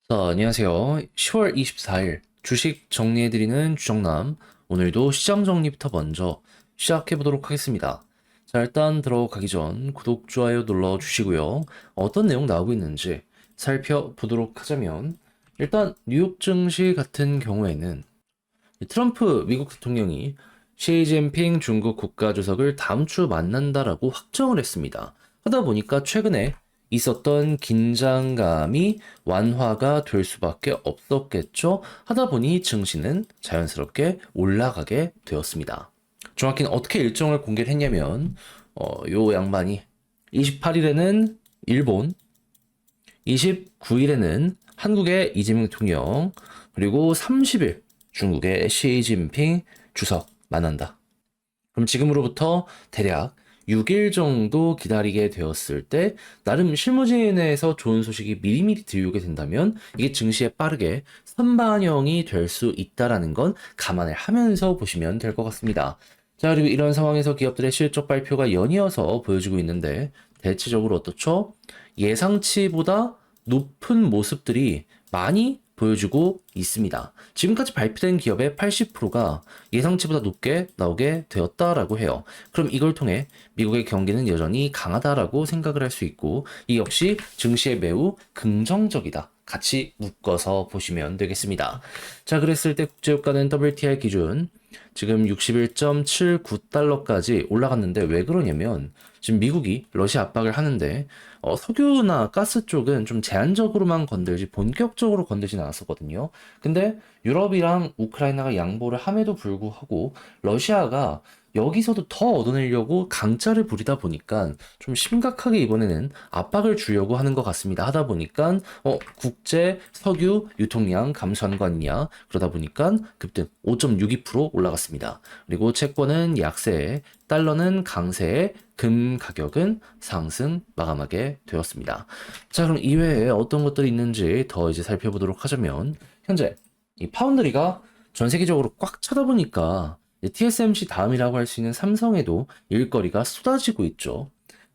자, 안녕하세요. 10월 24일 주식 정리해드리는 주정남. 오늘도 시장 정리부터 먼저 시작해보도록 하겠습니다. 자, 일단 들어가기 전 구독, 좋아요 눌러주시고요. 어떤 내용 나오고 있는지 살펴보도록 하자면, 일단 뉴욕 증시 같은 경우에는 트럼프 미국 대통령이 시진핑 중국 국가주석을 다음 주 만난다라고 확정을 했습니다. 하다 보니까 최근에 있었던 긴장감이 완화가 될 수밖에 없었겠죠. 하다 보니 증시는 자연스럽게 올라가게 되었습니다. 정확히는 어떻게 일정을 공개를 했냐면, 요 양반이 28일에는 일본, 29일에는 한국의 이재명 대통령, 그리고 30일 중국의 시진핑 주석 만난다. 그럼 지금으로부터 대략 6일 정도 기다리게 되었을 때 나름 실무진에서 좋은 소식이 미리미리 들려오게 된다면 이게 증시에 빠르게 선반영이 될 수 있다라는 건 감안을 하면서 보시면 될 것 같습니다. 자, 그리고 이런 상황에서 기업들의 실적 발표가 연이어서 보여지고 있는데 대체적으로 어떻죠? 예상치보다 높은 모습들이 많이 보여주고 있습니다. 지금까지 발표된 기업의 80%가 예상치보다 높게 나오게 되었다라고 해요. 그럼 이걸 통해 미국의 경기는 여전히 강하다라고 생각을 할 수 있고, 이 역시 증시에 매우 긍정적이다. 같이 묶어서 보시면 되겠습니다. 자, 그랬을 때 국제유가는 WTI 기준 지금 61.79달러까지 올라갔는데 왜 그러냐면 지금 미국이 러시아 압박을 하는데 석유나 가스 쪽은 좀 제한적으로만 건들지 본격적으로 건들진 않았었거든요. 근데 유럽이랑 우크라이나가 양보를 함에도 불구하고 러시아가 여기서도 더 얻어내려고 강짜를 부리다 보니까 좀 심각하게 이번에는 압박을 주려고 하는 것 같습니다. 하다 보니까 국제 석유 유통량 감소한 거 아니냐. 그러다 보니까 급등 5.62% 올라갔습니다. 그리고 채권은 약세에, 달러는 강세에, 금 가격은 상승 마감하게 되었습니다. 자, 그럼 이외에 어떤 것들이 있는지 더 이제 살펴보도록 하자면, 현재 이 파운드리가 전 세계적으로 꽉 차다 보니까 TSMC 다음이라고 할 수 있는 삼성에도 일거리가 쏟아지고 있죠.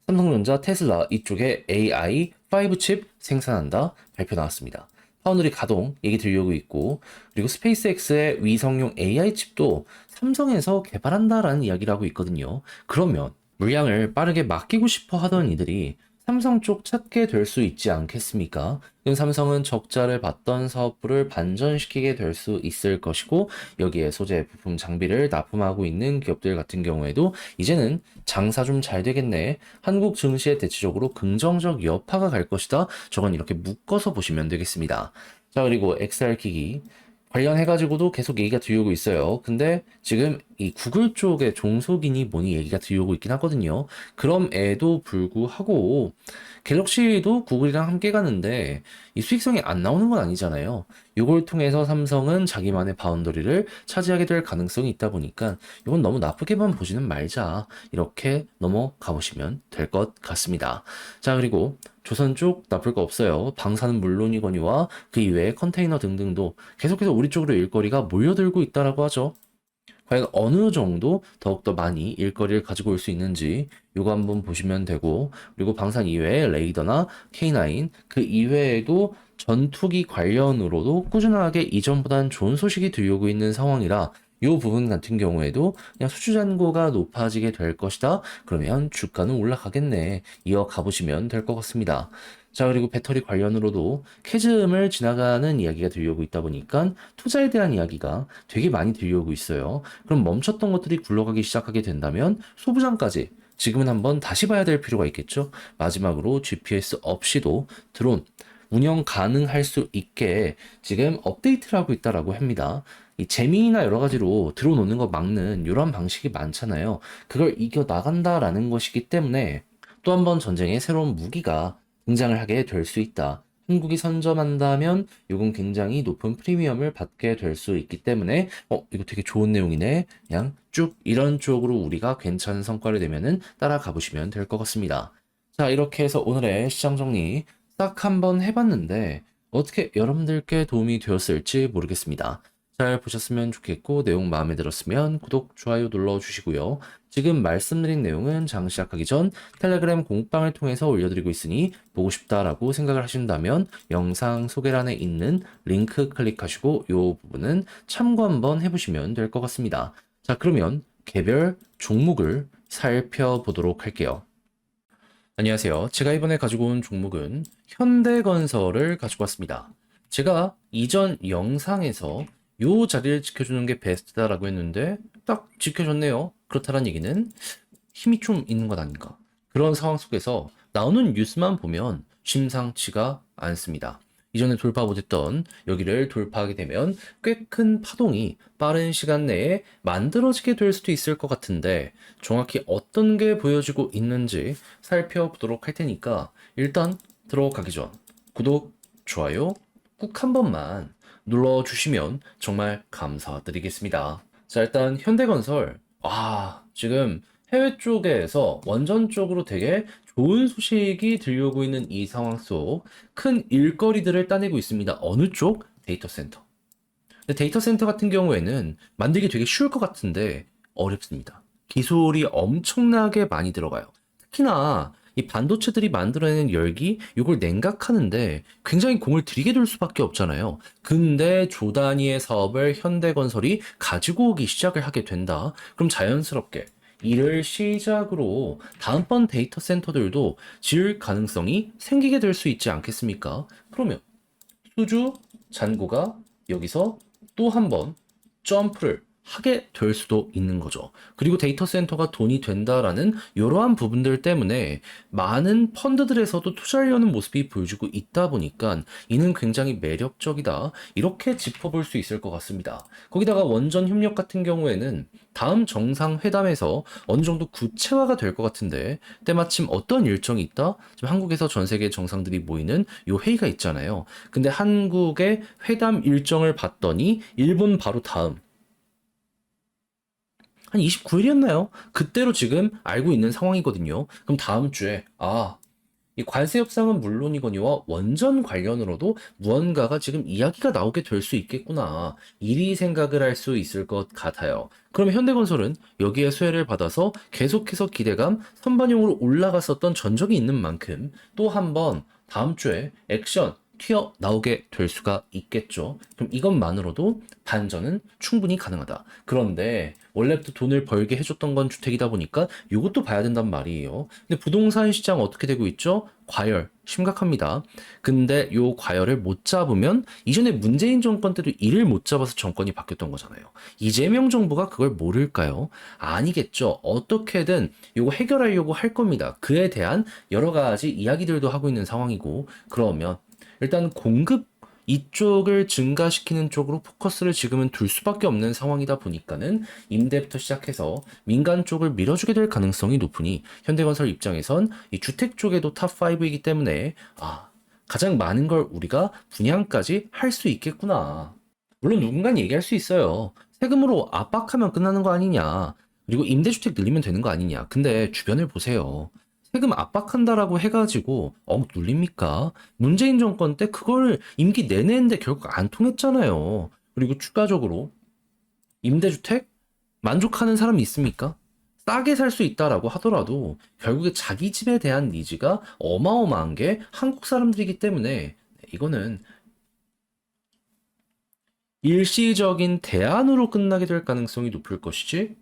삼성전자, 테슬라 이쪽에 AI 5칩 생산한다 발표 나왔습니다. 파운드리 가동 얘기 들려오고 있고, 그리고 스페이스X의 위성용 AI 칩도 삼성에서 개발한다라는 이야기를 하고 있거든요. 그러면 물량을 빠르게 맡기고 싶어 하던 이들이 삼성 쪽 찾게 될 수 있지 않겠습니까? 그럼 삼성은 적자를 봤던 사업부를 반전시키게 될 수 있을 것이고, 여기에 소재, 부품, 장비를 납품하고 있는 기업들 같은 경우에도 이제는 장사 좀 잘 되겠네. 한국 증시에 대체적으로 긍정적 여파가 갈 것이다. 저건 이렇게 묶어서 보시면 되겠습니다. 자, 그리고 XR 기기. 관련해가지고도 계속 얘기가 들려오고 있어요. 근데 지금 이 구글 쪽에 종속이니 뭐니 얘기가 들려오고 있긴 하거든요. 그럼에도 불구하고 갤럭시도 구글이랑 함께 가는데 이 수익성이 안 나오는 건 아니잖아요. 이걸 통해서 삼성은 자기만의 바운더리를 차지하게 될 가능성이 있다 보니까 이건 너무 나쁘게만 보지는 말자. 이렇게 넘어가 보시면 될 것 같습니다. 자, 그리고 조선 쪽 나쁠 거 없어요. 방사는 물론이거니와 그 이외에 컨테이너 등등도 계속해서 우리 쪽으로 일거리가 몰려들고 있다라고 하죠. 과연 어느 정도 더욱더 많이 일거리를 가지고 올 수 있는지 이거 한번 보시면 되고, 그리고 방산 이외에 레이더나 K9 그 이외에도 전투기 관련으로도 꾸준하게 이전보다는 좋은 소식이 들려오고 있는 상황이라 이 부분 같은 경우에도 그냥 수주 잔고가 높아지게 될 것이다. 그러면 주가는 올라가겠네. 이어가 보시면 될 것 같습니다. 자, 그리고 배터리 관련으로도 캐즘을 지나가는 이야기가 들려오고 있다 보니까 투자에 대한 이야기가 되게 많이 들려오고 있어요. 그럼 멈췄던 것들이 굴러가기 시작하게 된다면 소부장까지 지금은 한번 다시 봐야 될 필요가 있겠죠. 마지막으로 GPS 없이도 드론 운영 가능할 수 있게 지금 업데이트를 하고 있다라고 합니다. 이 재미나 여러 가지로 드론 오는 거 막는 이런 방식이 많잖아요. 그걸 이겨 나간다라는 것이기 때문에 또 한 번 전쟁의 새로운 무기가 등장을 하게 될 수 있다. 한국이 선점한다면 이건 굉장히 높은 프리미엄을 받게 될 수 있기 때문에 이거 되게 좋은 내용이네. 그냥 쭉 이런 쪽으로 우리가 괜찮은 성과를 내면은 따라가 보시면 될 것 같습니다. 자, 이렇게 해서 오늘의 시장 정리 딱 한번 해봤는데 어떻게 여러분들께 도움이 되었을지 모르겠습니다. 잘 보셨으면 좋겠고, 내용 마음에 들었으면 구독, 좋아요 눌러주시고요. 지금 말씀드린 내용은 장 시작하기 전 텔레그램 공방을 통해서 올려드리고 있으니 보고 싶다라고 생각을 하신다면 영상 소개란에 있는 링크 클릭하시고 이 부분은 참고 한번 해보시면 될 것 같습니다. 자, 그러면 개별 종목을 살펴보도록 할게요. 안녕하세요. 제가 이번에 가지고 온 종목은 현대건설을 가지고 왔습니다. 제가 이전 영상에서 요 자리를 지켜주는 게 베스트다라고 했는데 딱 지켜줬네요. 그렇다는 얘기는 힘이 좀 있는 것 아닌가. 그런 상황 속에서 나오는 뉴스만 보면 심상치가 않습니다. 이전에 돌파 못했던 여기를 돌파하게 되면 꽤 큰 파동이 빠른 시간 내에 만들어지게 될 수도 있을 것 같은데 정확히 어떤 게 보여지고 있는지 살펴보도록 할 테니까 일단 들어가기 전 구독, 좋아요 꾹 한 번만 눌러주시면 정말 감사드리겠습니다. 자, 일단 현대건설 지금 해외 쪽에서 원전 쪽으로 되게 좋은 소식이 들려오고 있는 이 상황 속 큰 일거리들을 따내고 있습니다. 어느 쪽? 데이터 센터. 근데 데이터 센터 같은 경우에는 만들기 되게 쉬울 것 같은데 어렵습니다. 기술이 엄청나게 많이 들어가요. 특히나 이 반도체들이 만들어내는 열기, 이걸 냉각하는데 굉장히 공을 들이게 될 수밖에 없잖아요. 근데 조 단위의 사업을 현대건설이 가지고 오기 시작을 하게 된다. 그럼 자연스럽게 이를 시작으로 다음번 데이터 센터들도 지을 가능성이 생기게 될 수 있지 않겠습니까? 그러면 수주 잔고가 여기서 또 한 번 점프를 하게 될 수도 있는 거죠. 그리고 데이터 센터가 돈이 된다라는 이러한 부분들 때문에 많은 펀드들에서도 투자하려는 모습이 보여지고 있다 보니까 이는 굉장히 매력적이다. 이렇게 짚어볼 수 있을 것 같습니다. 거기다가 원전 협력 같은 경우에는 다음 정상회담에서 어느 정도 구체화가 될 것 같은데 때마침 어떤 일정이 있다? 지금 한국에서 전 세계 정상들이 모이는 요 회의가 있잖아요. 근데 한국의 회담 일정을 봤더니 일본 바로 다음 한 29일이었나요? 그때로 지금 알고 있는 상황이거든요. 그럼 다음 주에 이 관세 협상은 물론이거니와 원전 관련으로도 무언가가 지금 이야기가 나오게 될 수 있겠구나. 이리 생각을 할 수 있을 것 같아요. 그러면 현대건설은 여기에 수혜를 받아서 계속해서 기대감 선반영으로 올라갔었던 전적이 있는 만큼 또 한 번 다음 주에 액션 튀어나오게 될 수가 있겠죠. 그럼 이것만으로도 반전은 충분히 가능하다. 그런데 원래부터 돈을 벌게 해줬던 건 주택이다 보니까 이것도 봐야 된단 말이에요. 근데 부동산 시장 어떻게 되고 있죠? 과열 심각합니다. 근데 요 과열을 못 잡으면 이전에 문재인 정권 때도 이를 못 잡아서 정권이 바뀌었던 거잖아요. 이재명 정부가 그걸 모를까요? 아니겠죠. 어떻게든 요거 해결하려고 할 겁니다. 그에 대한 여러 가지 이야기들도 하고 있는 상황이고 그러면 일단 공급 이쪽을 증가시키는 쪽으로 포커스를 지금은 둘 수밖에 없는 상황이다 보니까는 임대부터 시작해서 민간 쪽을 밀어주게 될 가능성이 높으니 현대건설 입장에선 이 주택 쪽에도 탑5이기 때문에 가장 많은 걸 우리가 분양까지 할 수 있겠구나. 물론 누군가는 얘기할 수 있어요. 세금으로 압박하면 끝나는 거 아니냐. 그리고 임대주택 늘리면 되는 거 아니냐. 근데 주변을 보세요. 세금 압박한다라고 해가지고 눌립니까? 문재인 정권 때 그걸 임기 내내 했는데 결국 안 통했잖아요. 그리고 추가적으로 임대주택 만족하는 사람이 있습니까? 싸게 살 수 있다라고 하더라도 결국에 자기 집에 대한 니즈가 어마어마한 게 한국 사람들이기 때문에 이거는 일시적인 대안으로 끝나게 될 가능성이 높을 것이지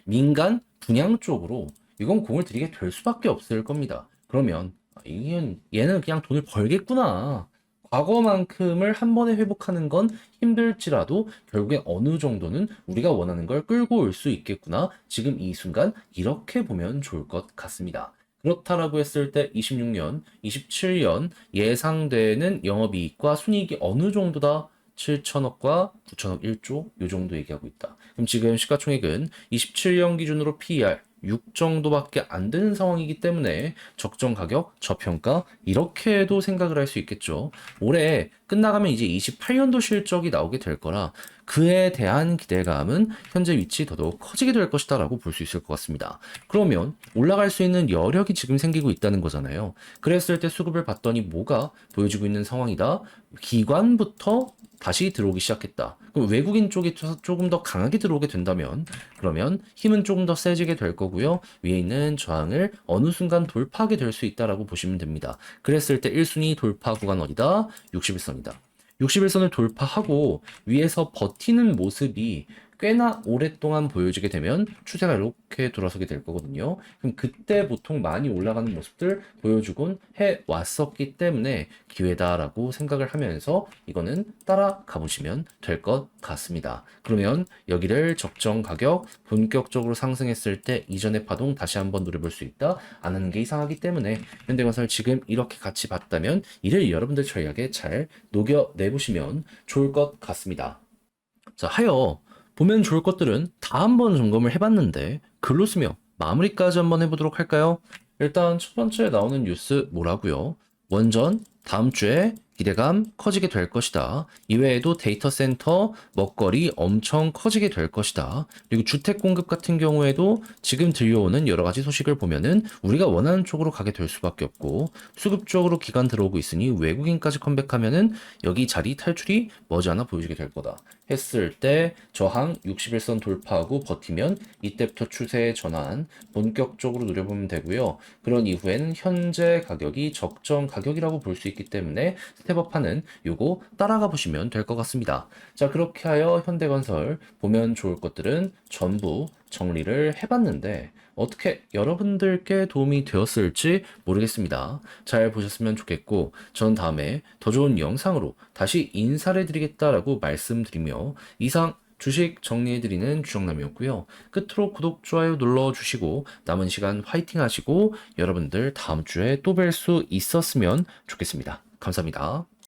민간 분양 쪽으로 이건 공을 들이게 될 수밖에 없을 겁니다. 그러면 얘는 그냥 돈을 벌겠구나. 과거만큼을 한 번에 회복하는 건 힘들지라도 결국에 어느 정도는 우리가 원하는 걸 끌고 올 수 있겠구나. 지금 이 순간 이렇게 보면 좋을 것 같습니다. 그렇다라고 했을 때 26년, 27년 예상되는 영업이익과 순이익이 어느 정도다? 7천억과 9천억 1조 요 정도 얘기하고 있다. 그럼 지금 시가총액은 27년 기준으로 PER 6 정도밖에 안 되는 상황이기 때문에 적정 가격, 저평가 이렇게도 생각을 할 수 있겠죠. 올해 끝나가면 이제 28년도 실적이 나오게 될 거라 그에 대한 기대감은 현재 위치 더더욱 커지게 될 것이다라고 볼 수 있을 것 같습니다. 그러면 올라갈 수 있는 여력이 지금 생기고 있다는 거잖아요. 그랬을 때 수급을 봤더니 뭐가 보여지고 있는 상황이다. 기관부터 다시 들어오기 시작했다. 그럼 외국인 쪽이 조금 더 강하게 들어오게 된다면 그러면 힘은 조금 더 세지게 될 거고요. 위에 있는 저항을 어느 순간 돌파하게 될 수 있다라고 보시면 됩니다. 그랬을 때 1순위 돌파 구간 어디다? 61선이다. 61선을 돌파하고 위에서 버티는 모습이 꽤나 오랫동안 보여지게 되면 추세가 이렇게 돌아서게 될 거거든요. 그럼 그때 보통 많이 올라가는 모습들 보여주곤 해 왔었기 때문에 기회다라고 생각을 하면서 이거는 따라가 보시면 될 것 같습니다. 그러면 여기를 적정 가격 본격적으로 상승했을 때 이전의 파동 다시 한번 노려볼 수 있다. 안 하는 게 이상하기 때문에 현대건설 지금 이렇게 같이 봤다면 이를 여러분들 전략에 잘 녹여내보시면 좋을 것 같습니다. 자, 하여 보면 좋을 것들은 다 한번 점검을 해봤는데 글로 쓰며 마무리까지 한번 해보도록 할까요? 일단 첫 번째 나오는 뉴스 뭐라고요? 원전 다음 주에 기대감 커지게 될 것이다. 이외에도 데이터 센터 먹거리 엄청 커지게 될 것이다. 그리고 주택 공급 같은 경우에도 지금 들려오는 여러 가지 소식을 보면은 우리가 원하는 쪽으로 가게 될 수밖에 없고 수급 쪽으로 기관 들어오고 있으니 외국인까지 컴백하면은 여기 자리 탈출이 머지않아 보여지게 될 거다. 했을 때 저항 61선 돌파하고 버티면 이때부터 추세의 전환 본격적으로 노려보면 되고요. 그런 이후에는 현재 가격이 적정 가격이라고 볼 수 있기 때문에 스텝업하는 요거 따라가 보시면 될 것 같습니다. 자, 그렇게 하여 현대건설 보면 좋을 것들은 전부 정리를 해봤는데 어떻게 여러분들께 도움이 되었을지 모르겠습니다. 잘 보셨으면 좋겠고 전 다음에 더 좋은 영상으로 다시 인사를 드리겠다라고 말씀드리며 이상 주식 정리해드리는 주정남이었고요. 끝으로 구독, 좋아요 눌러주시고 남은 시간 화이팅 하시고 여러분들 다음 주에 또 뵐 수 있었으면 좋겠습니다. 감사합니다.